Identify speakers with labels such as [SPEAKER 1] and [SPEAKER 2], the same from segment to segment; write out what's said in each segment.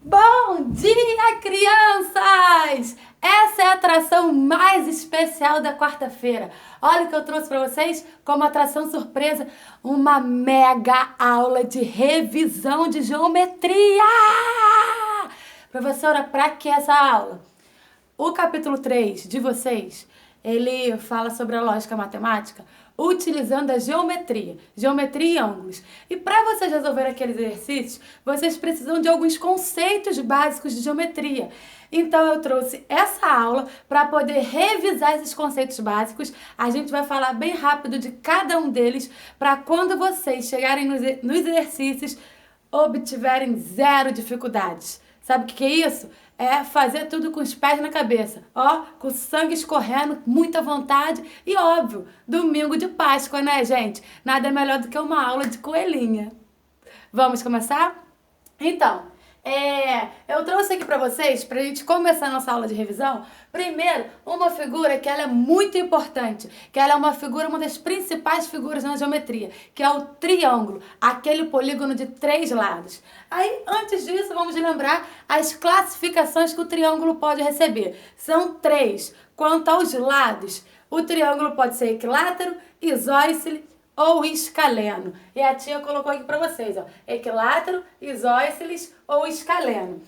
[SPEAKER 1] Bom dia, crianças! Essa é a atração mais especial da quarta-feira. Olha o que eu trouxe para vocês como atração surpresa, uma mega aula de revisão de geometria! Professora, para que essa aula? O capítulo 3 de vocês, ele fala sobre a lógica matemática utilizando a geometria e ângulos. E para vocês resolverem aqueles exercícios, vocês precisam de alguns conceitos básicos de geometria. Então eu trouxe essa aula para poder revisar esses conceitos básicos. A gente vai falar bem rápido de cada um deles para quando vocês chegarem nos exercícios obtiverem zero dificuldades. Sabe o que é isso? É fazer tudo com os pés na cabeça, ó, com sangue escorrendo, muita vontade e óbvio, domingo de Páscoa, né, gente? Nada melhor do que uma aula de coelhinha. Vamos começar? Então, eu trouxe aqui para vocês, para a gente começar a nossa aula de revisão, primeiro, uma figura que ela é muito importante, que ela é uma das principais figuras na geometria, que é o triângulo, aquele polígono de 3 lados. Aí, antes disso, vamos lembrar as classificações que o triângulo pode receber. São 3. Quanto aos lados, o triângulo pode ser equilátero, isósceles, ou escaleno. E a tia colocou aqui para vocês, ó, equilátero, isósceles ou escaleno.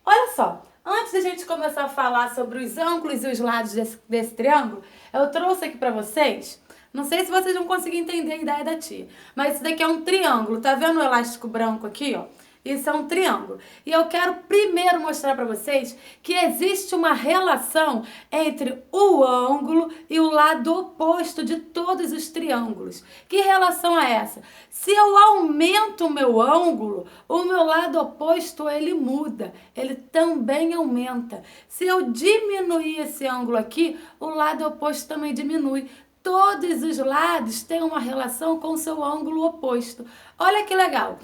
[SPEAKER 1] Olha só, antes de a gente começar a falar sobre os ângulos e os lados desse triângulo, eu trouxe aqui para vocês, não sei se vocês vão conseguir entender a ideia da tia, mas isso daqui é um triângulo, tá vendo o elástico branco aqui, ó? Isso é um triângulo. E eu quero primeiro mostrar para vocês que existe uma relação entre o ângulo e o lado oposto de todos os triângulos. Que relação é essa? Se eu aumento o meu ângulo, o meu lado oposto ele muda, ele também aumenta. Se eu diminuir esse ângulo aqui, o lado oposto também diminui. Todos os lados têm uma relação com o seu ângulo oposto. Olha que legal.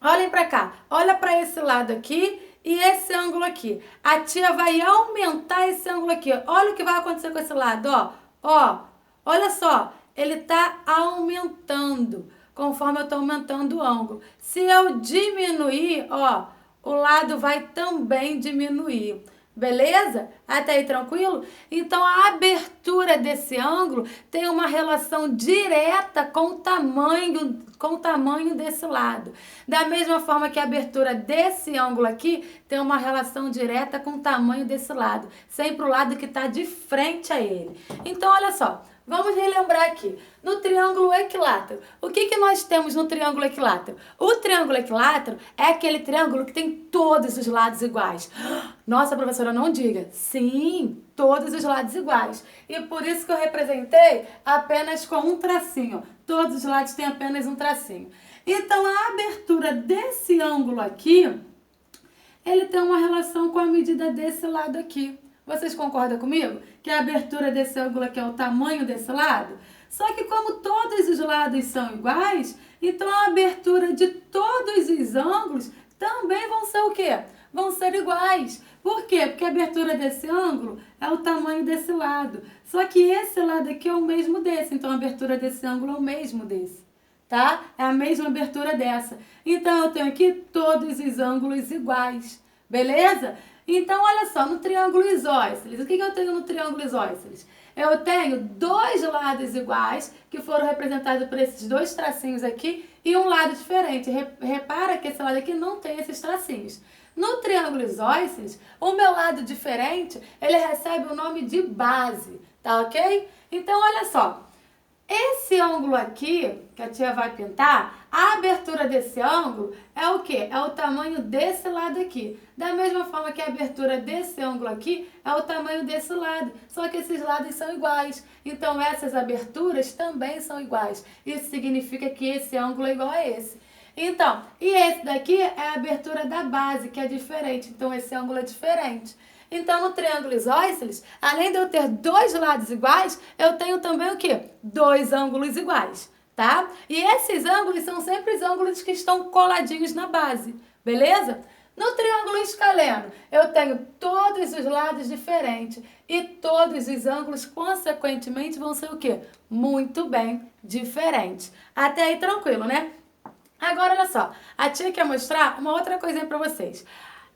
[SPEAKER 1] Olhem para cá, olha para esse lado aqui e esse ângulo aqui. A tia vai aumentar esse ângulo aqui. Olha o que vai acontecer com esse lado, ó. Ó, olha só, ele tá aumentando conforme eu tô aumentando o ângulo. Se eu diminuir, ó, o lado vai também diminuir. Beleza? Até aí tranquilo? Então a abertura desse ângulo tem uma relação direta com o tamanho desse lado. Da mesma forma que a abertura desse ângulo aqui tem uma relação direta com o tamanho desse lado. Sempre o lado que está de frente a ele. Então olha só. Vamos relembrar aqui. No triângulo equilátero, o que nós temos no triângulo equilátero? O triângulo equilátero é aquele triângulo que tem todos os lados iguais. Nossa, professora, não diga. Sim, todos os lados iguais. E por isso que eu representei apenas com um tracinho. Todos os lados têm apenas um tracinho. Então, a abertura desse ângulo aqui, ele tem uma relação com a medida desse lado aqui. Vocês concordam comigo? Que a abertura desse ângulo aqui é o tamanho desse lado? Só que como todos os lados são iguais, então a abertura de todos os ângulos também vão ser o quê? Vão ser iguais. Por quê? Porque a abertura desse ângulo é o tamanho desse lado. Só que esse lado aqui é o mesmo desse, então a abertura desse ângulo é o mesmo desse. Tá? É a mesma abertura dessa. Então eu tenho aqui todos os ângulos iguais. Beleza? Então, olha só, no triângulo isósceles, o que eu tenho no triângulo isósceles? Eu tenho dois lados iguais, que foram representados por esses dois tracinhos aqui, e um lado diferente. Repara que esse lado aqui não tem esses tracinhos. No triângulo isósceles, o meu lado diferente, ele recebe o nome de base, tá ok? Então, olha só. Esse ângulo aqui, que a tia vai pintar, a abertura desse ângulo é o quê? É o tamanho desse lado aqui. Da mesma forma que a abertura desse ângulo aqui é o tamanho desse lado. Só que esses lados são iguais. Então essas aberturas também são iguais. Isso significa que esse ângulo é igual a esse. Então, e esse daqui é a abertura da base, que é diferente. Então esse ângulo é diferente. Então, no triângulo isósceles, além de eu ter dois lados iguais, eu tenho também o quê? Dois ângulos iguais, tá? E esses ângulos são sempre os ângulos que estão coladinhos na base, beleza? No triângulo escaleno, eu tenho todos os lados diferentes e todos os ângulos, consequentemente, vão ser o quê? Muito bem diferentes. Até aí tranquilo, né? Agora, olha só, a tia quer mostrar uma outra coisinha para vocês.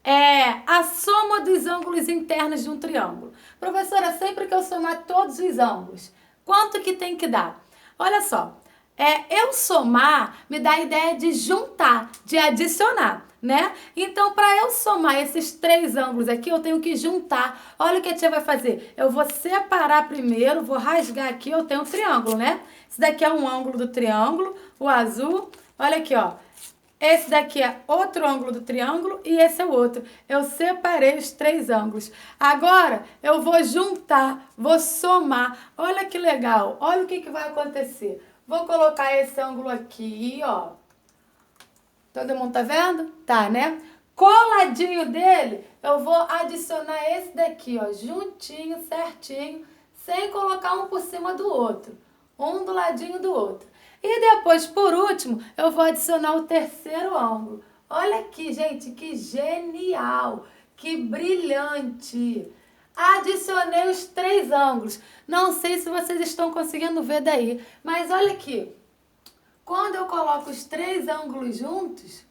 [SPEAKER 1] é a soma dos ângulos internos de um triângulo. Professora, sempre que eu somar todos os ângulos, quanto que tem que dar? Olha só, eu somar me dá a ideia de juntar, de adicionar, né? Então, para eu somar esses 3 ângulos aqui, eu tenho que juntar. Olha o que a tia vai fazer. Eu vou separar primeiro, vou rasgar aqui, eu tenho um triângulo, né? Esse daqui é um ângulo do triângulo, o azul. Olha aqui, ó. Esse daqui é outro ângulo do triângulo e esse é o outro. Eu separei os 3 ângulos. Agora, eu vou juntar, vou somar. Olha que legal. Olha o que vai acontecer. Vou colocar esse ângulo aqui, ó. Todo mundo tá vendo? Tá, né? Coladinho dele, eu vou adicionar esse daqui, ó. Juntinho, certinho, sem colocar um por cima do outro. Um do ladinho do outro. E depois, por último, eu vou adicionar o terceiro ângulo. Olha aqui, gente, que genial, que brilhante. Adicionei os 3 ângulos. Não sei se vocês estão conseguindo ver daí, mas olha aqui. Quando eu coloco os 3 ângulos juntos,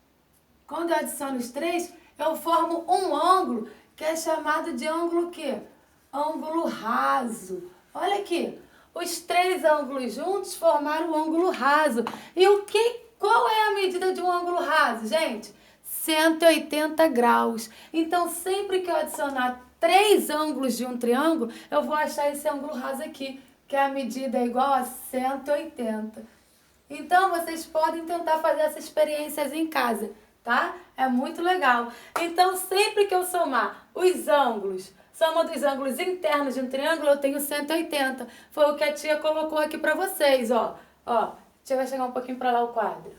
[SPEAKER 1] quando eu adiciono os 3, eu formo um ângulo que é chamado de ângulo o quê? Ângulo raso. Olha aqui. Os 3 ângulos juntos formaram o ângulo raso. E qual é a medida de um ângulo raso, gente? 180 graus. Então, sempre que eu adicionar 3 ângulos de um triângulo, eu vou achar esse ângulo raso aqui, que a medida é igual a 180. Então, vocês podem tentar fazer essa experiência em casa, tá? É muito legal. Então, sempre que eu somar os ângulos, soma dos ângulos internos de um triângulo, eu tenho 180. Foi o que a tia colocou aqui pra vocês, ó. Ó, a tia vai chegar um pouquinho pra lá o quadro.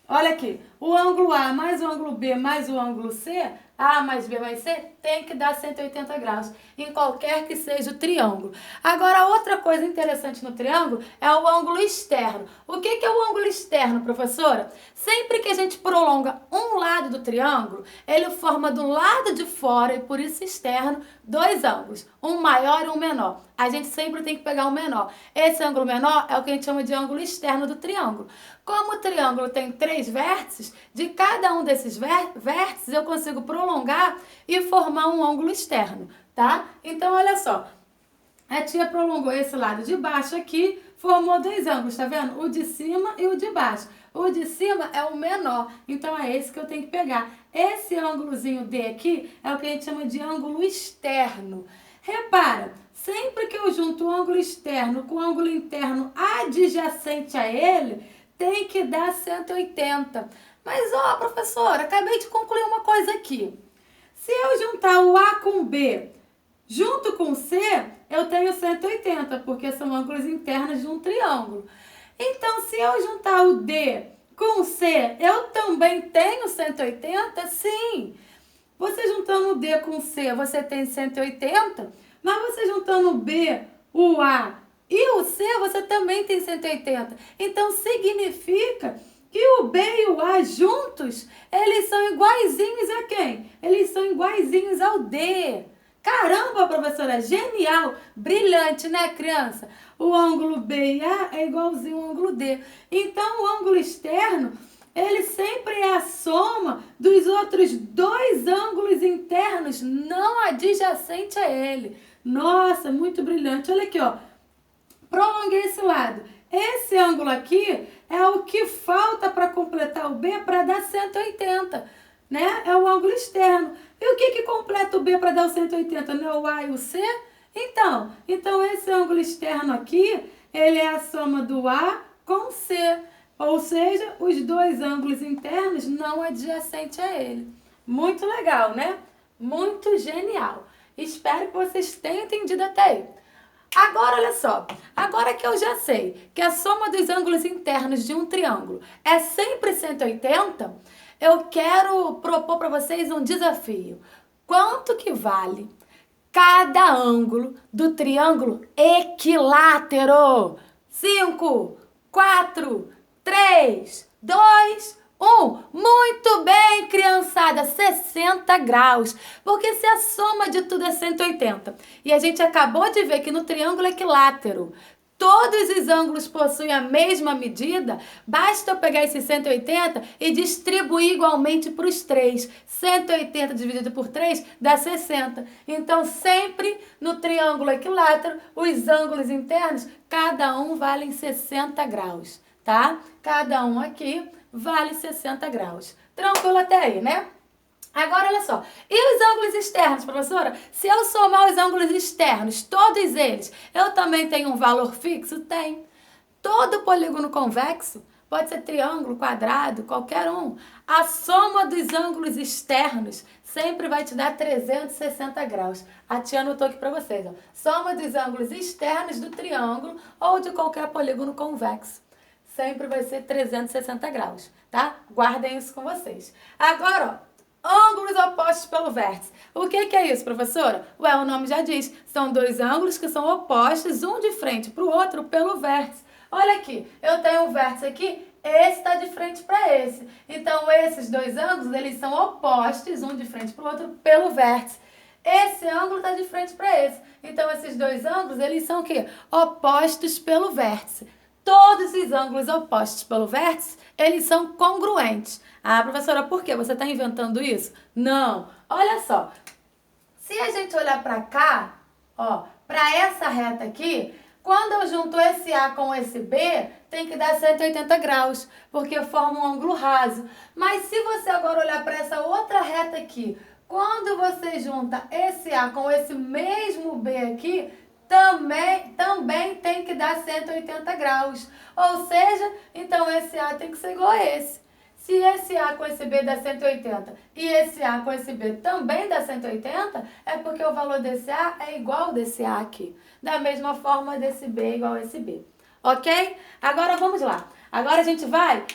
[SPEAKER 1] Olha aqui, o ângulo A mais o ângulo B mais o ângulo C, A mais B mais C, tem que dar 180 graus, em qualquer que seja o triângulo. Agora, outra coisa interessante no triângulo é o ângulo externo. O que é o ângulo externo, professora? Sempre que a gente prolonga um lado do triângulo, ele forma do lado de fora, e por isso externo, 2 ângulos, um maior e um menor. A gente sempre tem que pegar o menor. Esse ângulo menor é o que a gente chama de ângulo externo do triângulo. Como o triângulo tem 3 vértices, de cada um desses vértices eu consigo prolongar e formar um ângulo externo, tá? Então, olha só. A tia prolongou esse lado de baixo aqui, formou 2 ângulos, tá vendo? O de cima e o de baixo. O de cima é o menor, então é esse que eu tenho que pegar. Esse ângulozinho D aqui é o que a gente chama de ângulo externo. Repara, sempre que eu junto o ângulo externo com o ângulo interno adjacente a ele, tem que dar 180. Mas, ó, professora, acabei de concluir uma coisa aqui. Se eu juntar o A com o B junto com o C, eu tenho 180, porque são ângulos internos de um triângulo. Então, se eu juntar o D com o C, eu também tenho 180? Sim. Você juntando o D com o C, você tem 180, mas você juntando o B, o A e o C, você também tem 180. Então, significa que o B e o A juntos, eles são iguaizinhos a quem? Eles são iguaizinhos ao D. Caramba, professora, genial, brilhante, né, criança? O ângulo B e A é igualzinho ao ângulo D. Então, o ângulo externo, ele sempre é a soma dos outros 2 ângulos internos não adjacentes a ele. Nossa, muito brilhante. Olha aqui, ó. Prolonguei esse lado. Esse ângulo aqui é o que falta para completar o B para dar 180, né? É o ângulo externo. E o que completa o B para dar o 180? Não é o A e o C? Então esse ângulo externo aqui, ele é a soma do A com o C. Ou seja, os 2 ângulos internos não adjacentes a ele. Muito legal, né? Muito genial. Espero que vocês tenham entendido até aí. Agora, olha só, agora que eu já sei que a soma dos ângulos internos de um triângulo é sempre 180, eu quero propor para vocês um desafio. Quanto que vale cada ângulo do triângulo equilátero? 5, 4, 3, 2, 1. Muito bem, criançada, 60 graus. Porque se a soma de tudo é 180 e a gente acabou de ver que no triângulo equilátero todos os ângulos possuem a mesma medida, basta eu pegar esse 180 e distribuir igualmente para os três. 180 dividido por 3 dá 60. Então, sempre no triângulo equilátero, os ângulos internos, cada um vale 60 graus, tá? Cada um aqui vale 60 graus. Tranquilo até aí, né? Agora, olha só. E os ângulos externos, professora? Se eu somar os ângulos externos, todos eles, eu também tenho um valor fixo? Tem. Todo polígono convexo, pode ser triângulo, quadrado, qualquer um, a soma dos ângulos externos sempre vai te dar 360 graus. A tia anotou aqui para vocês. Ó. Soma dos ângulos externos do triângulo ou de qualquer polígono convexo. Sempre vai ser 360 graus, tá? Guardem isso com vocês. Agora, ó. Ângulos opostos pelo vértice. O que é isso, professora? Ué, o nome já diz. São dois ângulos que são opostos, um de frente para o outro, pelo vértice. Olha aqui, eu tenho um vértice aqui, esse está de frente para esse. Então, esses dois ângulos, eles são opostos, um de frente para o outro, pelo vértice. Esse ângulo está de frente para esse. Então, esses dois ângulos, eles são o quê? Opostos pelo vértice. Todos os ângulos opostos pelo vértice, eles são congruentes. Ah, professora, por quê? Você está inventando isso? Não. Olha só. Se a gente olhar para cá, ó, para essa reta aqui, quando eu junto esse A com esse B, tem que dar 180 graus, porque forma um ângulo raso. Mas se você agora olhar para essa outra reta aqui, quando você junta esse A com esse mesmo B aqui, também tem que dar 180 graus. Ou seja, então esse A tem que ser igual a esse. Se esse A com esse B dá 180 e esse A com esse B também dá 180, é porque o valor desse A é igual ao desse A aqui. Da mesma forma, desse B é igual a esse B. Ok? Agora vamos lá. Agora a gente vai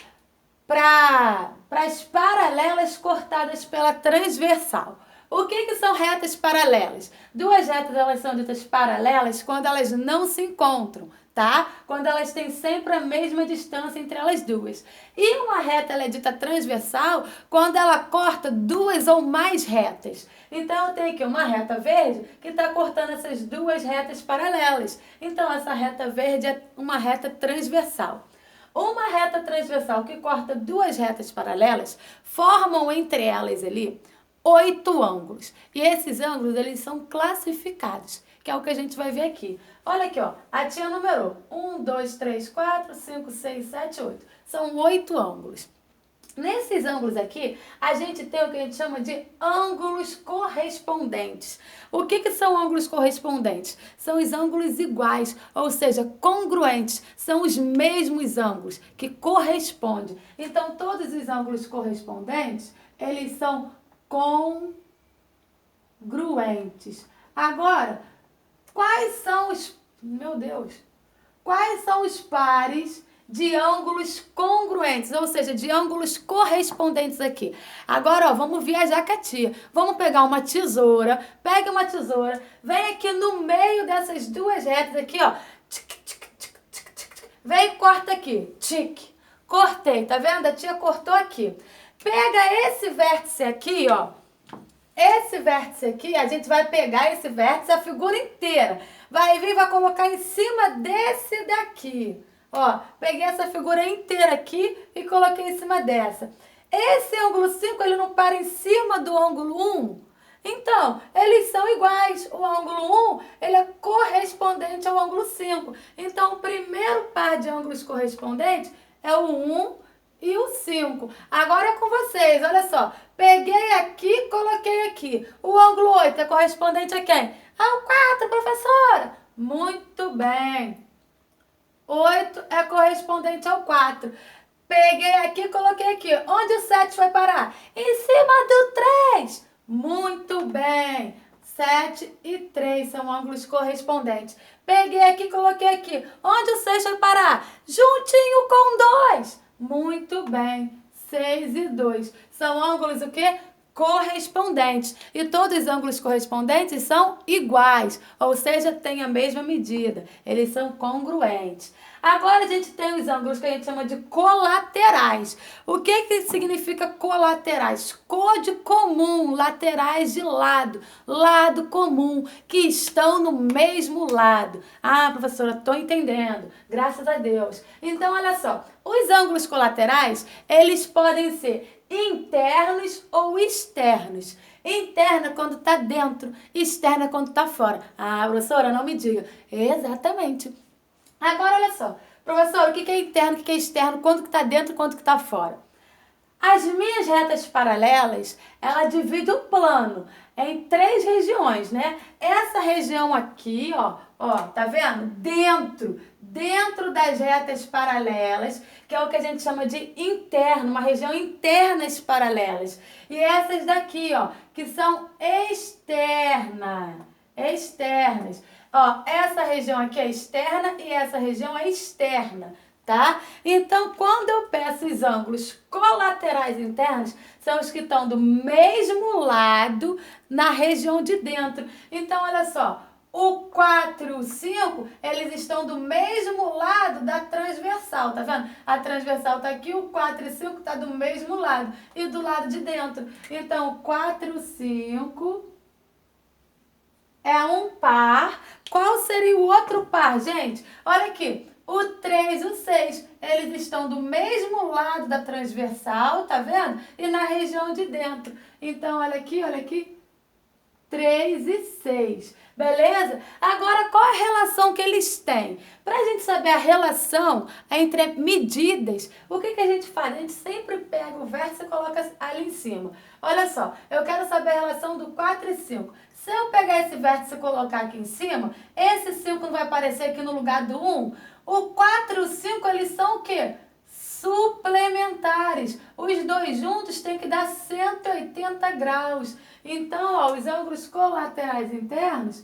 [SPEAKER 1] para as paralelas cortadas pela transversal. O que são retas paralelas? Duas retas, elas são ditas paralelas quando elas não se encontram, tá? Quando elas têm sempre a mesma distância entre elas duas. E uma reta, ela é dita transversal quando ela corta duas ou mais retas. Então, eu tenho aqui uma reta verde que está cortando essas duas retas paralelas. Então, essa reta verde é uma reta transversal. Uma reta transversal que corta duas retas paralelas formam entre elas ali 8 ângulos. E esses ângulos, eles são classificados, que é o que a gente vai ver aqui. Olha aqui, ó. A tia numerou 1, 2, 3, 4, 5, 6, 7, 8. São 8 ângulos. Nesses ângulos aqui, a gente tem o que a gente chama de ângulos correspondentes. O que são ângulos correspondentes? São os ângulos iguais, ou seja, congruentes. São os mesmos ângulos que correspondem. Então, todos os ângulos correspondentes, eles são congruentes. Agora, quais são os... Meu Deus! Quais são os pares de ângulos congruentes, ou seja, de ângulos correspondentes aqui? Agora, ó, vamos viajar com a tia. Vamos pegar uma tesoura, pega uma tesoura, vem aqui no meio dessas duas retas aqui, ó. Vem e corta aqui. Tic. Cortei, tá vendo? A tia cortou aqui. Pega esse vértice aqui, ó. Esse vértice aqui, a gente vai pegar esse vértice, a figura inteira. Vai vir e vai colocar em cima desse daqui. Ó, peguei essa figura inteira aqui e coloquei em cima dessa. Esse ângulo 5, ele não para em cima do ângulo 1? Então, eles são iguais. O ângulo 1, ele é correspondente ao ângulo 5. Então, o primeiro par de ângulos correspondentes é o 1 e o 5. Agora é com vocês, olha só. Peguei aqui, coloquei aqui. O ângulo 8 é correspondente a quem? Ao 4, professora. Muito bem. 8 é correspondente ao 4. Peguei aqui, coloquei aqui. Onde o 7 foi parar? Em cima do 3. Muito bem. 7 e 3 são ângulos correspondentes. Peguei aqui, coloquei aqui. Onde o 6 foi parar? Juntinho com 2. Muito bem. 6 e 2. São ângulos o quê? correspondentes. E todos os ângulos correspondentes são iguais, ou seja, têm a mesma medida. Eles são congruentes. Agora a gente tem os ângulos que a gente chama de colaterais. O que significa colaterais? Co de comum, laterais de lado, lado comum, que estão no mesmo lado. Ah, professora, estou entendendo. Graças a Deus. Então, olha só. Os ângulos colaterais, eles podem ser internos ou externos. Interna quando está dentro, externa quando está fora. Ah, professora, não me diga. Exatamente. Agora, olha só. Professor, o que é interno, o que é externo, quando que está dentro e quando que está fora? As minhas retas paralelas, ela divide o plano em 3 regiões, né? Essa região aqui, ó, tá vendo? Dentro das retas paralelas, que é o que a gente chama de interno, uma região internas paralelas. E essas daqui, ó, que são externas. Ó, essa região aqui é externa e essa região é externa, tá? Então, quando eu peço os ângulos colaterais internos, são os que estão do mesmo lado na região de dentro. Então, olha só, o 4 e o 5, eles estão do mesmo lado da transversal, tá vendo? A transversal tá aqui, o 4 e 5 tá do mesmo lado e do lado de dentro. Então, 4 e 5 é um par. Qual seria o outro par, gente? Olha aqui, o 3 e o 6, eles estão do mesmo lado da transversal, tá vendo? E na região de dentro. Então, olha aqui, 3 e 6, beleza? Agora, qual a relação que eles têm? Para a gente saber a relação entre medidas, o que a gente faz? A gente sempre pega o vértice e coloca ali em cima. Olha só, eu quero saber a relação do 4 e 5. Se eu pegar esse vértice e colocar aqui em cima, esse 5 não vai aparecer aqui no lugar do 1? O 4 e o 5, eles são o quê? Suplementares. Os dois juntos têm que dar 180 graus. Então, ó, os ângulos colaterais internos,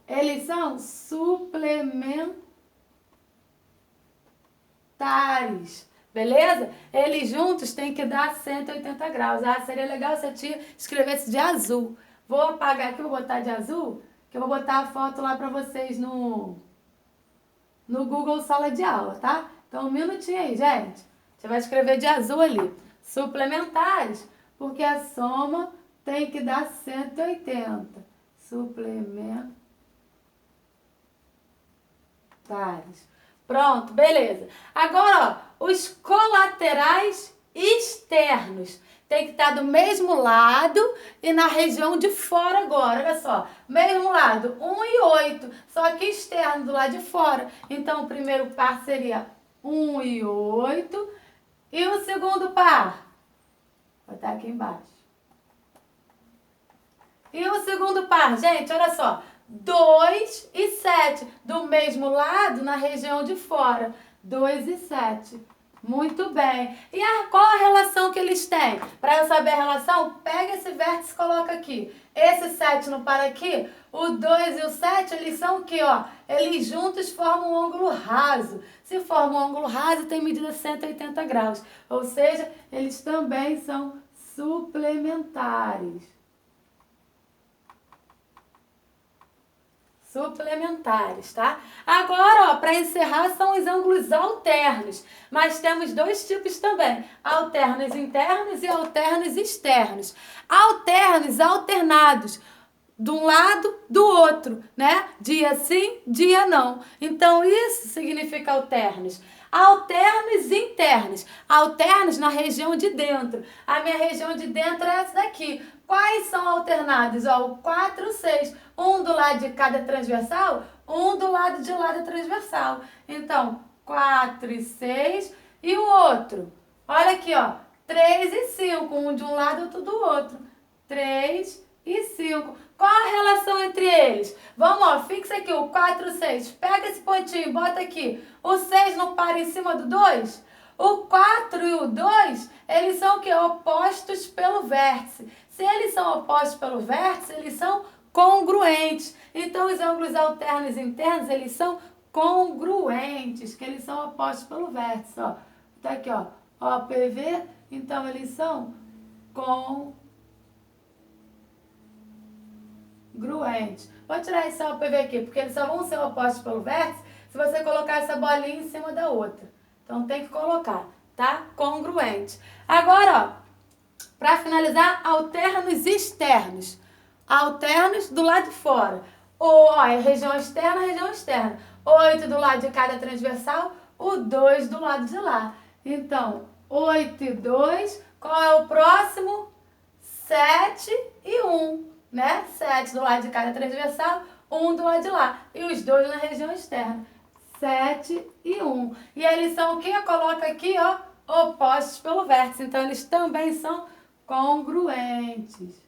[SPEAKER 1] eles são suplementares. Beleza? Eles juntos têm que dar 180 graus. Ah, seria legal se a tia escrevesse de azul. Vou apagar aqui, vou botar de azul, que eu vou botar a foto lá pra vocês no Google Sala de Aula, tá? Então, um minutinho aí, gente. Você vai escrever de azul ali. Suplementares, porque a soma tem que dar 180. Suplementares. Pronto, beleza. Agora, ó, os colaterais externos. Tem que estar do mesmo lado e na região de fora agora. Olha só, mesmo lado, 1 e 8, só que externo do lado de fora. Então, o primeiro par seria 1 e 8. E o segundo par? Vou botar aqui embaixo. E o segundo par, gente, olha só, 2 e 7, do mesmo lado na região de fora. 2 e 7. Muito bem. E qual a relação que eles têm? Para eu saber a relação, pega esse vértice e coloca aqui. Esse 7 não para aqui? O 2 e o 7, eles são o quê? Ó? Eles juntos formam um ângulo raso. Se formam um ângulo raso, tem medida 180 graus. Ou seja, eles também são suplementares. Suplementares, tá? Agora, ó, para encerrar, são os ângulos alternos. Mas temos 2 tipos também. Alternos internos e alternos externos. Alternos, alternados. De um lado, do outro, né? Dia sim, dia não. Então, isso significa alternos. Alternos internos. Alternos na região de dentro. A minha região de dentro é essa daqui. Quais são alternados? Ó, o 4 e o 6. Um do lado de cada transversal, um do lado de lá da transversal. Então, 4 e 6. E o outro? Olha aqui, ó. 3 e 5. Um de um lado, outro do outro. 3 e 5. Qual a relação entre eles? Vamos, ó, fixa aqui o 4 e o 6. Pega esse pontinho, bota aqui. O 6 não para em cima do 2? O 4 e o 2, eles são o quê? Opostos pelo vértice. Se eles são opostos pelo vértice, eles são congruentes. Então, os ângulos alternos internos, eles são congruentes, que eles são opostos pelo vértice, ó. Tá aqui, ó, OPV, então eles são congruentes. Vou tirar esse OPV aqui, porque eles só vão ser opostos pelo vértice se você colocar essa bolinha em cima da outra. Então tem que colocar, tá? Congruente. Agora, ó, para finalizar, alternos externos. Alternos do lado de fora. Ó, é região externa, região externa. 8 do lado de cada transversal, o 2 do lado de lá. Então, 8 e 2, qual é o próximo? 7 e 1, né? 7 do lado de cada transversal, 1 do lado de lá. E os dois na região externa. 7 e 1. E eles são o que? Coloca aqui, ó, opostos pelo vértice. Então, eles também são congruentes.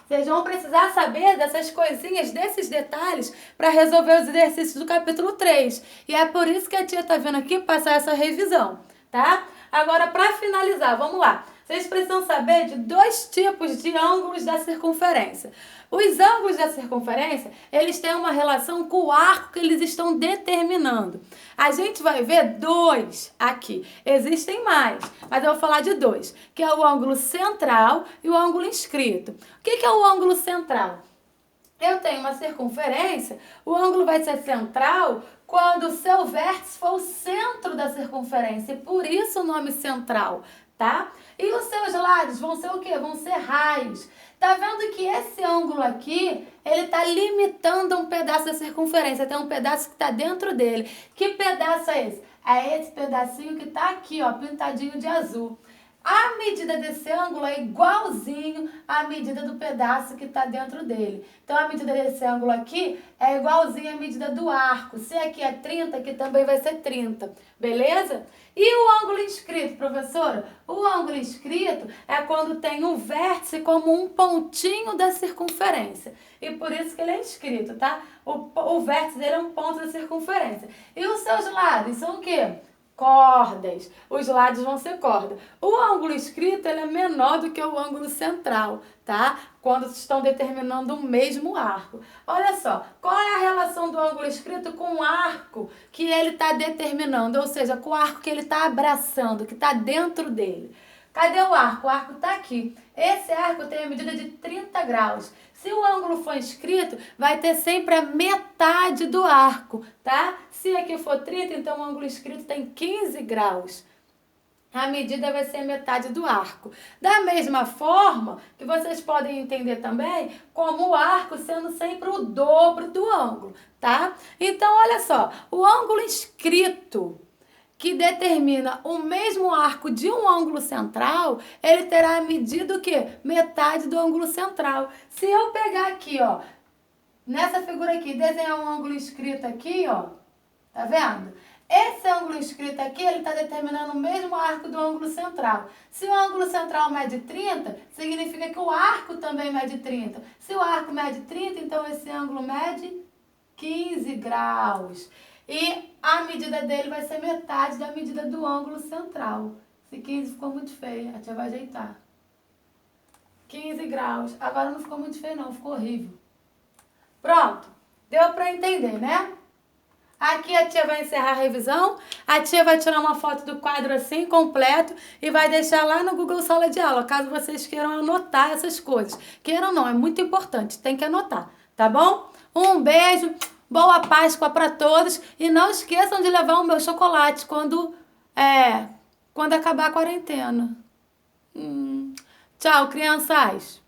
[SPEAKER 1] Vocês vão precisar saber dessas coisinhas, desses detalhes, para resolver os exercícios do capítulo 3. E é por isso que a tia está vindo aqui passar essa revisão, tá? Agora, para finalizar, vamos lá. Vocês precisam saber de 2 tipos de ângulos da circunferência. Os ângulos da circunferência, eles têm uma relação com o arco que eles estão determinando. A gente vai ver 2 aqui. Existem mais, mas eu vou falar de 2, que é o ângulo central e o ângulo inscrito. O que é o ângulo central? Eu tenho uma circunferência, o ângulo vai ser central quando o seu vértice for o centro da circunferência, e por isso o nome central, tá? E os seus lados vão ser o quê? Vão ser raios. Tá vendo que esse ângulo aqui, ele tá limitando um pedaço da circunferência, tem um pedaço que tá dentro dele. Que pedaço é esse? É esse pedacinho que tá aqui, ó, pintadinho de azul. A medida desse ângulo é igualzinho à medida do pedaço que está dentro dele. Então, a medida desse ângulo aqui é igualzinha à medida do arco. Se aqui é 30, aqui também vai ser 30. Beleza? E o ângulo inscrito, professora? O ângulo inscrito é quando tem um vértice como um pontinho da circunferência. E por isso que ele é inscrito, tá? O vértice dele é um ponto da circunferência. E os seus lados são o quê? Cordas. Os lados vão ser cordas. O ângulo inscrito, ele é menor do que o ângulo central, tá? Quando estão determinando o mesmo arco. Olha só, qual é a relação do ângulo inscrito com o arco que ele está determinando? Ou seja, com o arco que ele está abraçando, que está dentro dele. Cadê o arco? O arco está aqui. Esse arco tem a medida de 30 graus. Se o ângulo for inscrito, vai ter sempre a metade do arco, tá? Se aqui for 30, então o ângulo inscrito tem 15 graus. A medida vai ser a metade do arco. Da mesma forma que vocês podem entender também como o arco sendo sempre o dobro do ângulo, tá? Então, olha só, o ângulo inscrito que determina o mesmo arco de um ângulo central, ele terá a medida o quê? Metade do ângulo central. Se eu pegar aqui, ó, nessa figura aqui, desenhar um ângulo inscrito aqui, ó, tá vendo? Esse ângulo inscrito aqui, ele está determinando o mesmo arco do ângulo central. Se o ângulo central mede 30, significa que o arco também mede 30. Se o arco mede 30, então esse ângulo mede 15 graus. E a medida dele vai ser metade da medida do ângulo central. Esse 15 ficou muito feio, a tia vai ajeitar. 15 graus. Agora não ficou muito feio não, ficou horrível. Pronto, deu para entender, né? Aqui a tia vai encerrar a revisão, a tia vai tirar uma foto do quadro assim, completo, e vai deixar lá no Google Sala de Aula, caso vocês queiram anotar essas coisas. Queiram não, é muito importante, tem que anotar, tá bom? Um beijo, boa Páscoa para todos, e não esqueçam de levar o meu chocolate quando acabar a quarentena. Tchau, crianças!